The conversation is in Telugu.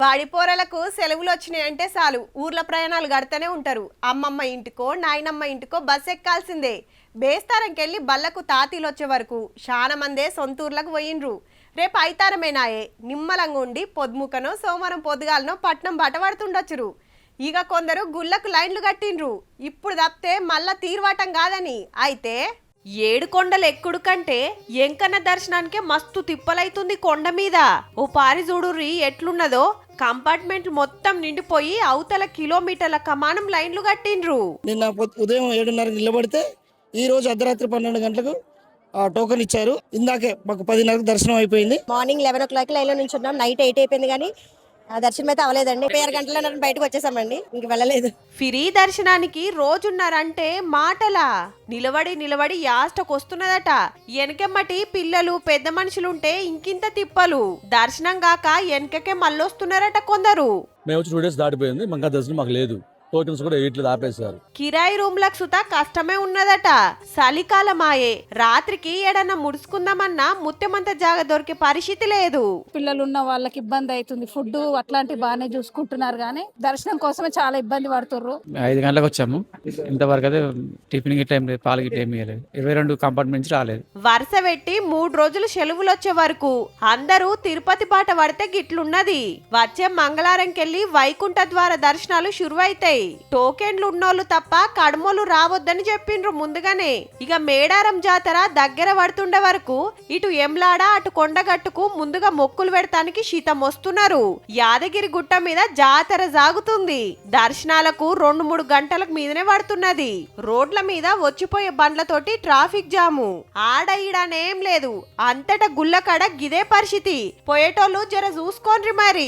వాడిపోరలకు సెలవులు వచ్చినాయంటే చాలు ఊర్ల ప్రయాణాలు గడతనే ఉంటారు. అమ్మమ్మ ఇంటికో నాయనమ్మ ఇంటికో బస్ ఎక్కాల్సిందే. బేస్తారంకెళ్ళి బల్లకు తాతీలు వచ్చే వరకు చాలా మందే సొంతూర్లకు పోయిండ్రు. రేపు ఐతారమేనాయే నిమ్మలంగా ఉండి పొద్దుముకనో సోమవారం పొద్దుగాలనో పట్నం బట్టబడుతుండొచ్చురు. ఇక కొందరు గుళ్ళకు లైన్లు కట్టిండ్రు. ఇప్పుడు తప్పితే మళ్ళా తీర్వాటం కాదని. అయితే ఏడు కొండలు ఎక్కుడు కంటే ఎంకన్న దర్శనానికే మస్తు తిప్పలైతుంది కొండ మీద. ఓ పారి చూడుర్రి ఎట్లున్నదో. కంపార్ట్మెంట్ మొత్తం నిండిపోయి అవతల కిలోమీటర్ల కమానం లైన్లు కట్టిండ్రు. నిన్న ఉదయం 7:30 నిలబడితే ఈ రోజు అర్ధరాత్రి 12 గంటలకు టోకెన్ ఇచ్చారు. ఇందాకే మాకు 10:30కు దర్శనం అయిపోయింది. మార్నింగ్ 11 o'clock లైన్లో నుంచి ఉన్నాం. నైట్ 8 అయిపోయింది కానీ దర్శనం అయితే అవ్వలేదండి. 6 గంటల బయటకు వచ్చేసామండి, ఇంక వెళ్ళలేదు. ఫ్రీ దర్శనానికి రోజున్నారంటే మాటలా నిలబడి నిలబడి యాస్టకొస్తున్నదట. వెనకెమ్మటి పిల్లలు పెద్ద మనుషులుంటే ఇంకింత తిప్పలు. దర్శనం గాక వెనకకే మళ్ళొస్తున్నారట కొందరు. మేము వచ్చి 2 days దాటిపోయింది, మంగా దర్శనం మాకు లేదు. టోకెన్స్ కూడా 8 ఆపేశారు. కిరాయి రూమ్లకు సుతా కష్టమే ఉన్నదట. చలికాలమాయే రాత్రికి ఏడన్నా ముడుచుకుందామన్నా ముత్తెమంత జాగ దొరికే పరిస్థితి లేదు. పిల్లలు ఉన్న వాళ్ళకి ఇబ్బంది అవుతుంది. ఫుడ్ అట్లాంటివి బాగానే చూసుకుంటున్నారు కానీ దర్శనం కోసమే చాలా ఇబ్బంది పడుతుర్రు. 5 గంటలకు వచ్చాము. ఇంతవరకు అయితే టిఫిన్ కి టైం లేదు, పాలకి టైం ఇవ్వలేదు. 22 కంపార్ట్మెంట్స్ రాలేదు. వరుస పెట్టి 3 రోజులు సెలవులు వచ్చే వరకు అందరూ తిరుపతి బాట పడితే గిట్లున్నది. వచ్చే మంగళవారంకెళ్ళి వైకుంఠ ద్వార దర్శనాలు షురువైతాయి. టోకెన్లు ఉన్నోళ్ళు తప్ప కడమోలు రావద్దని చెప్పిండ్రు ముందుగానే. ఇక మేడారం జాతర దగ్గర పడుతుండే వరకు ఇటు ఎంలాడ అటు కొండగట్టుకు ముందుగా మొక్కులు పెడతానికి శీతం వస్తున్నారు. యాదగిరి గుట్ట మీద జాతర సాగుతుంది. దర్శనాలకు 2-3 గంటలకు మీదనే పడుతున్నది. రోడ్ల మీద వచ్చిపోయే బండ్లతోటి ట్రాఫిక్ జాము. ఆడ ఈడనేం లేదు, అంతటా గుళ్ళకాడ గిదే పరిస్థితి. పోయేటోళ్ళు జర చూసుకోండ్రి మరి.